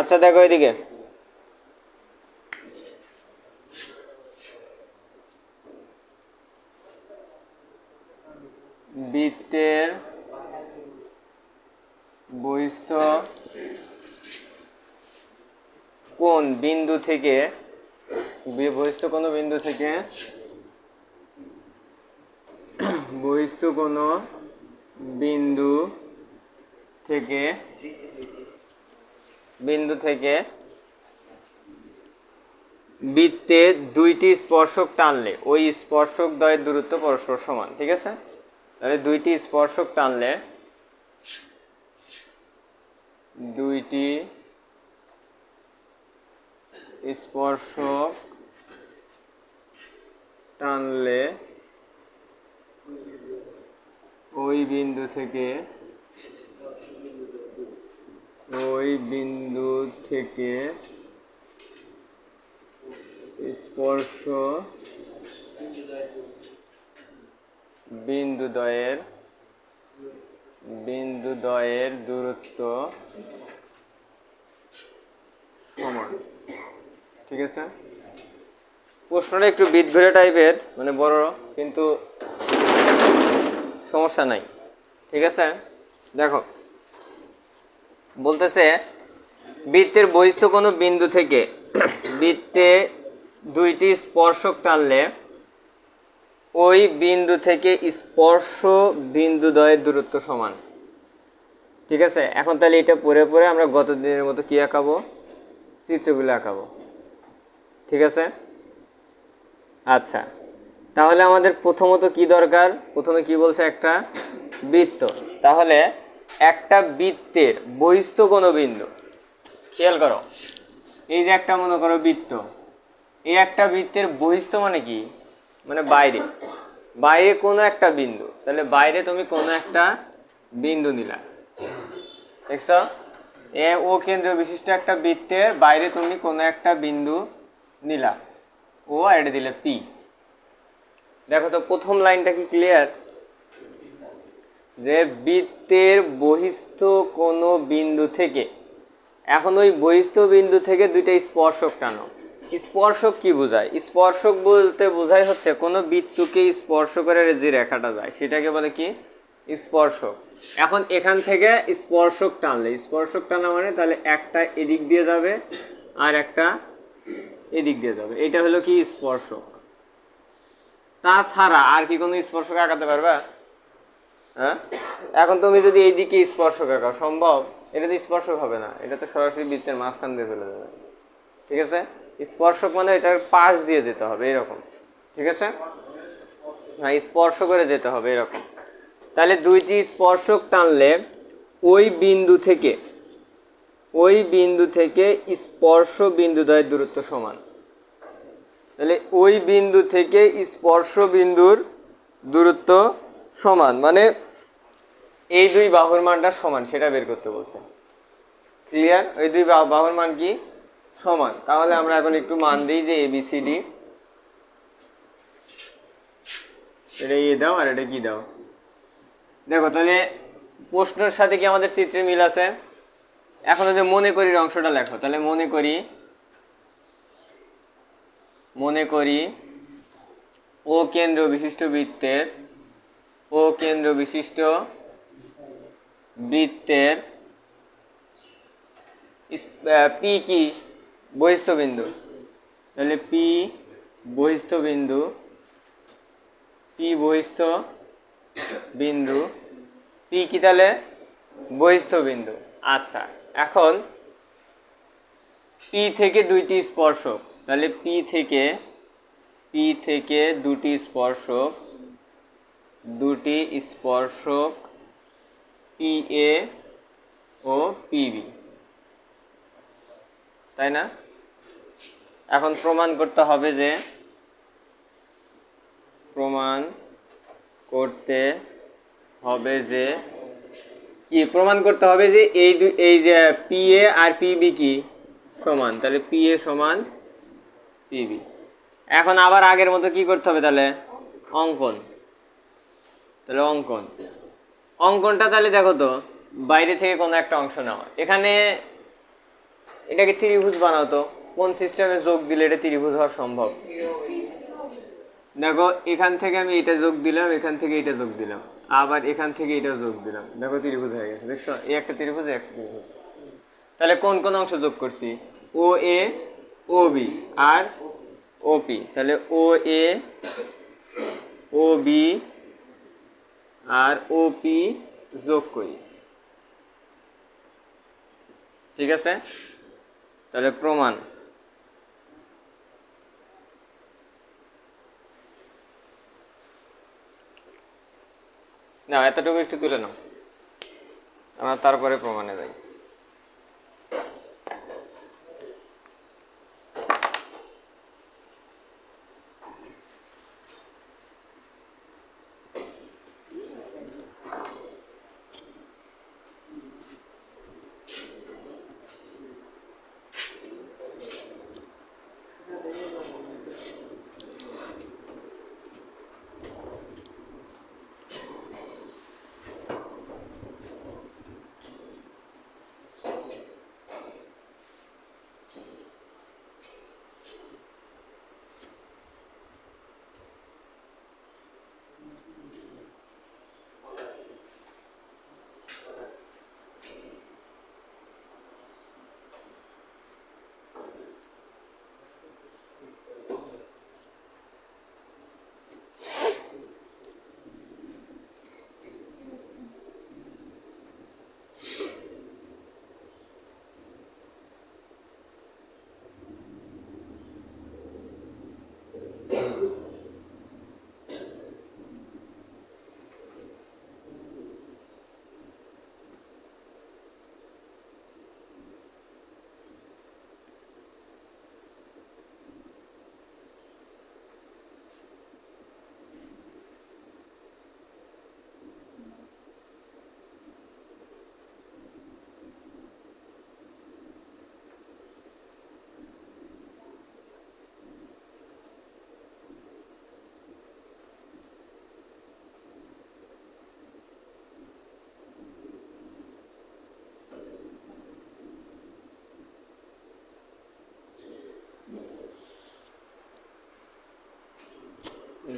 আচ্ছা দেখো এদিকে, বৃত্তের বহিস্থ কোন বিন্দু থেকে, বহিস্থ কোন বিন্দু থেকে, বহিস্থ কোন বিন্দু থেকে বৃত্তে দুইটি স্পর্শক টানলে ওই স্পর্শক দ্বয়ের দূরত্ব পরস্পর সমান। ঠিক আছে, তাহলে দুইটি স্পর্শক টানলে, দুইটি স্পর্শক টানলে ওই বিন্দু থেকে স্পর্শ বিন্দুদ্বয়ের দূরত্ব সমান। ঠিক আছে, প্রশ্নটা একটু বিদঘুরে টাইপের, মানে বড়, কিন্তু সমস্যা নাই। ঠিক আছে, দেখো বলতেছে বৃত্তের বহিস্থ কোনো বিন্দু থেকে বৃত্তে দুইটি স্পর্শক টানলে ওই বিন্দু থেকে স্পর্শ বিন্দুদ্বয়ের দূরত্ব সমান। ঠিক আছে, এখন তাহলে এটা পড়ে পড়ে আমরা গত দিনের মতো কি আঁকাবো, চিত্রগুলো আঁকাবো। ঠিক আছে, আচ্ছা তাহলে আমাদের প্রথমত কি দরকার, প্রথমে কি বলছে, একটা বৃত্ত। তাহলে একটা বৃত্তের বহিস্থ কোনো বিন্দু, খেয়াল করো, এই যে একটা মনে করো বৃত্ত, এই একটা বৃত্তের বহিস্থ মানে কি, মানে বাইরে, বাইরে কোনো একটা বিন্দু। তাহলে বাইরে তুমি কোনো একটা বিন্দু নিলা, দেখছো, ও কেন্দ্র বিশিষ্ট একটা বৃত্তের বাইরে তুমি কোনো একটা বিন্দু নিলা, ও আর এটা দিলে পি। দেখো তো প্রথম লাইনটা কি ক্লিয়ার, যে বৃত্তের বহিস্থ কোনো বিন্দু থেকে, এখন ওই বহিস্থ বিন্দু থেকে দুইটা স্পর্শক টানো। স্পর্শক কি বোঝায়, স্পর্শক বলতে বোঝায় হচ্ছে কোনো বৃত্তকে স্পর্শ করে যে রেখাটা যায় সেটাকে বলে কি, স্পর্শক। এখন এখান থেকে স্পর্শক টানলে, স্পর্শক টানা মানে তাহলে একটা এদিক দিয়ে যাবে আর একটা এদিক দিয়ে যাবে, এটা হলো কি স্পর্শক। তাছাড়া আর কি কোনো স্পর্শক আঁকাতে পারবা? হ্যাঁ, এখন তুমি যদি এইদিকে স্পর্শক আঁকাও সম্ভব? এটা তো স্পর্শক হবে না, এটা তো সরাসরি বৃত্তের মাঝখান দিয়ে চলে যাবে। ঠিক আছে, স্পর্শক মানে এটার পাশ দিয়ে যেতে হবে এরকম। ঠিক আছে, হ্যাঁ স্পর্শ করে যেতে হবে এরকম। তাহলে দুইটি স্পর্শক টানলে ওই বিন্দু থেকে স্পর্শ বিন্দুদ্বয়ের দূরত্ব সমান। তাহলে ওই বিন্দু থেকে স্পর্শ বিন্দুর দূরত্ব সমান মানে এই দুই বাহুর মানটা সমান, সেটা বের করতে বলছে। ক্লিয়ার, ওই দুই বাহুর মান কি সমান। তাহলে আমরা এখন একটু মান দিই যে এবিসিডি, এটা এ দাও আর এটা কি দাও। দেখো তাহলে প্রশ্নের সাথে কি আমাদের চিত্রে মিল আছে? এখন যে মনে করি অংশটা লেখো, তাহলে মনে করি ও কেন্দ্র বিশিষ্ট বৃত্তের পি কি বহিস্থ বিন্দু, তাহলে পি বহিস্থ বিন্দু, পি কি তাহলে বহিস্থ বিন্দু। আচ্ছা, এখন পি থেকে দুইটি স্পর্শক, তাহলে পি থেকে দুটি স্পর্শক পি এ ও পিবি, তাই না? এখন প্রমাণ করতে হবে যে এই যে পি এ আর পিবি কি সমান, তাহলে পি এ সমান পিবি। এখন আবার আগের মতো কি করতে হবে, তাহলে অঙ্কনটা তাহলে দেখো তো বাইরে থেকে কোনো একটা অংশ নেওয়া, এখানে এটাকে ত্রিভুজ বানাও তো, কোন সিস্টেমে যোগ দিলে এটা ত্রিভুজ হওয়া সম্ভব? দেখো এখান থেকে আমি এটা যোগ দিলাম, এখান থেকে এটা যোগ দিলাম, আবার এখান থেকে এটা যোগ দিলাম, দেখো ত্রিভুজ হয়ে গেছে। দেখছো এই একটা ত্রিভুজ, একটা ত্রিভুজ। তাহলে কোন কোন অংশ যোগ করছি? ও এ, ও বি আর ও পি। তাহলে ও এ, ও বি আর ও পি যোগ করি, ঠিক আছে? তাহলে প্রমাণ। না এতটুকু একটু তুলে নাও, আমরা তারপরে প্রমাণে যাই।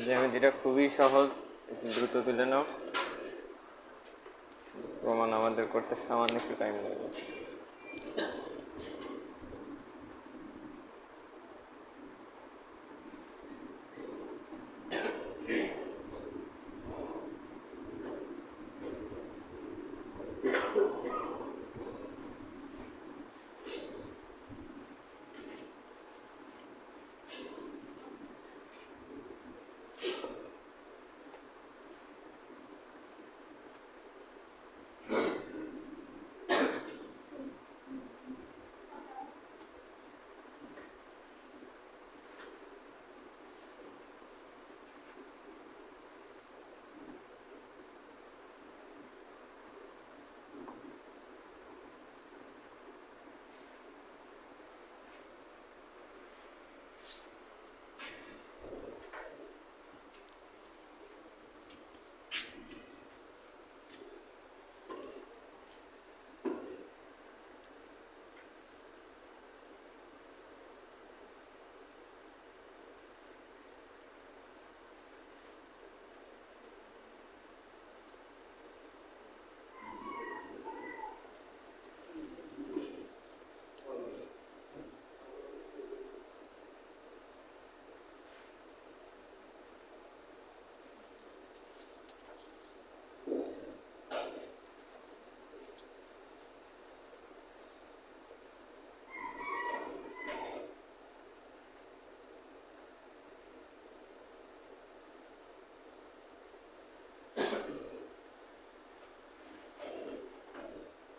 জ্যামিতিটা খুবই সহজ, একটু দ্রুত তুলে নাও। প্রমাণ আমাদের করতে সামান্য একটু টাইম লাগবে।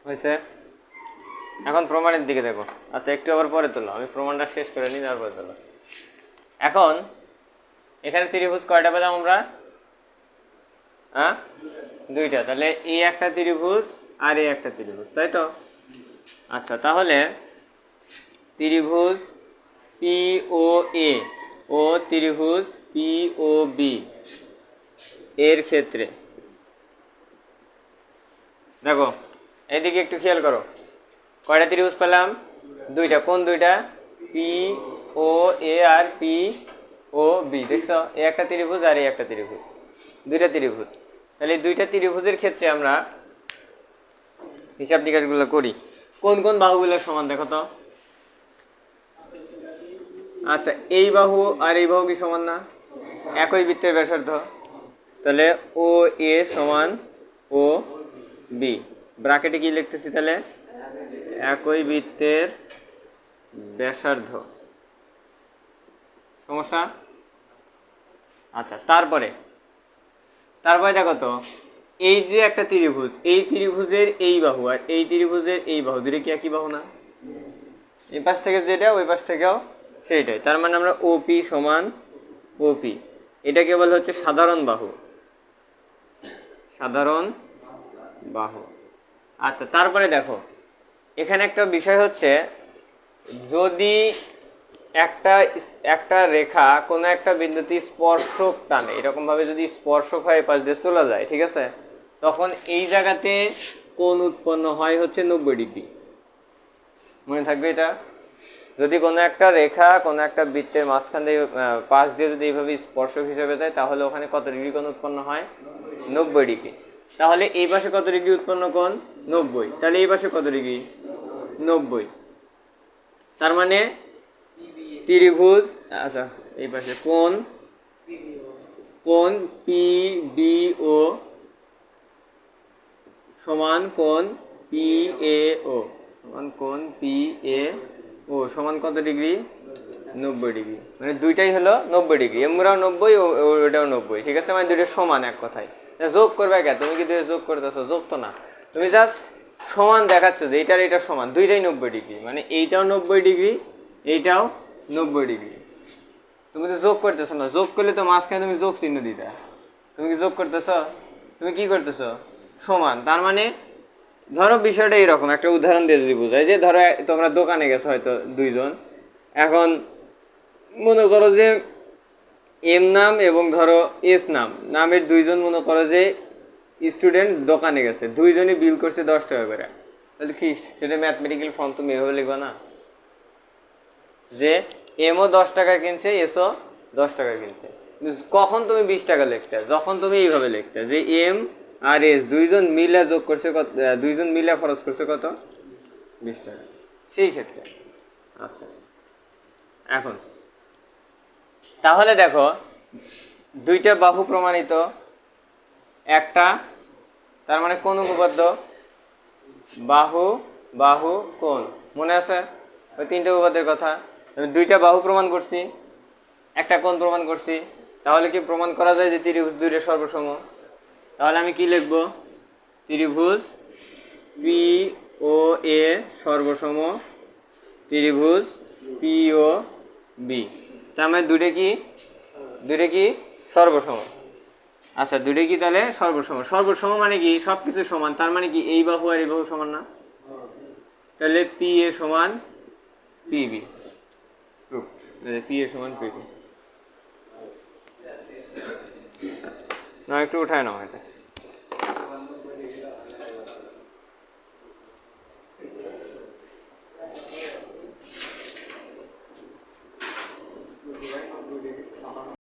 হয়েছে? এখন প্রমাণের দিকে দেখো। আচ্ছা একটু আবার পরে তোলো, আমি প্রমাণটা শেষ করে নিই, তারপরে তোলো। এখন এখানে ত্রিভুজ কয়টা পেলাম আমরা? হ্যাঁ, দুইটা। তাহলে এই একটা ত্রিভুজ আর এই একটা ত্রিভুজ, তাই তো? আচ্ছা তাহলে ত্রিভুজ পি ও এ ও ত্রিভুজ পি ও বি এর ক্ষেত্রে দেখো, এদিকে একটু খেয়াল করো, কয়টা ত্রিভুজ পেলাম? দুইটা, কোন দুইটা? পি ও এ আর পি ও বি। দেখছো, এ একটা ত্রিভুজ আর এই একটা ত্রিভুজ, দুইটা ত্রিভুজ। তাহলে এই দুইটা ত্রিভুজের ক্ষেত্রে আমরা হিসাব নিকাশগুলো করি। কোন কোন বাহুগুলো সমান দেখো তো। আচ্ছা, এই বাহু আর এই বাহু কি সমান না? একই বৃত্তের ব্যাসার্ধ। তাহলে ও এ সমান ও বি। ব্র্যাকেটে কি লিখতেছি তাহলে? একই বৃত্তের ব্যাসার্ধ। সমস্যা? আচ্ছা, তারপরে দেখো তো, এই যে একটা ত্রিভুজ, এই ত্রিভুজের এই বাহু আর এই ত্রিভুজের এই বাহু দুটো কি একই বাহু না? এই পাশ থেকে যেটা ওই পাশ থেকেও সেইটাই। তার মানে আমরা ওপি সমান ওপি, এটাকে বলা হচ্ছে সাধারণ বাহু। সাধারণ বাহু। আচ্ছা, তারপরে দেখো, এখানে একটা বিষয় হচ্ছে, যদি একটা রেখা কোনো একটা বিন্দুতে স্পর্শক টানে, এরকমভাবে যদি স্পর্শক হয় পাশ দিয়ে চলে যায়, ঠিক আছে, তখন এই জায়গাতে কোণ উৎপন্ন হয় হচ্ছে 90 ডিগ্রি। মনে থাকবে এটা। যদি কোনো একটা রেখা কোনো একটা বৃত্তের মাঝখান দিয়ে পাশ দিয়ে যদি এইভাবে স্পর্শক হিসেবে যায়, তাহলে ওখানে কত ডিগ্রি কোণ উৎপন্ন হয়? 90 ডিগ্রি। তাহলে এই পাশে কত ডিগ্রি উৎপন্ন কোণ? 90। তাহলে এই পাশে কত ডিগ্রি? 90। তার মানে ত্রিভুজ, আচ্ছা এই পাশে কোণ পি বি ও সমান কোণ পি এ ও সমান কোণ পি এ ও সমান কত ডিগ্রি? 90 ডিগ্রি। মানে দুইটাই হলো 90 ডিগ্রি, এমরাও 90 ওটাও 90, ঠিক আছে। মানে দুইটা সমান এক কথায়। যোগ করবে কে? তুমি কি যোগ করতেছো? যোগ তো না, তুমি জাস্ট সমান দেখাচ্ছ যে এইটার এটা সমান, দুইটাই 90 ডিগ্রি। মানে এইটাও 90 ডিগ্রি, এইটাও 90 ডিগ্রি। তুমি তো যোগ করতেছো না, যোগ করলে তো মাঝখানে তুমি যোগ চিহ্ন দিতে। তুমি কি যোগ করতেছো? তুমি কি করতেছো? সমান। তার মানে ধরো বিষয়টা এইরকম, একটা উদাহরণ দিয়ে যদি বোঝায়, যে ধরো তোমরা দোকানে গেছো হয়তো দুইজন, এখন মনে করো যে এম নাম এবং ধরো এস নামের দুইজন মনে করো যে স্টুডেন্ট দোকানে গেছে, দুইজনই বিল করছে 10 টাকা করে। তাহলে কি সেটা ম্যাথমেটিক্যাল ফর্ম তুমি এভাবে লিখবা না, যে এমও 10 টাকা কিনছে, এসও 10 টাকা কিনছে। কখন তুমি 20 টাকা লিখতে? যখন তুমি এইভাবে লিখতে যে এম আর এস দুইজন মিলে যোগ করছে কত, দুইজন মিলে খরচ করছে কত? 20 টাকা, সেই ক্ষেত্রে। আচ্ছা, এখন তাহলে দেখো, দুইটা বাহু প্রমাণিত, একটা, তার মানে কোন উপপাদ্য? বাহু বাহু কোণ। মনে আছে ওই তিনটে উপপাদ্যের কথা? দুইটা বাহু প্রমাণ করছি, একটা কোণ প্রমাণ করছি। তাহলে কি প্রমাণ করা যায় যে ত্রিভুজ দুইটা সর্বসম? তাহলে আমি কি লিখব? ত্রিভুজ পি ও এ সর্বসম ত্রিভুজ পি ও বি। তার মানে দুইটা কি সর্বসম। আচ্ছা, দুইটা কি তাহলে সর্বসম? সর্বসম মানে কি? সব কিছু সমান। তার মানে কি এই বাহু আর এই বাহু সমান না? তাহলে পি এ সমান পি বি। পি এ সমান পি বি। না, একটু উঠায় নাও এটা।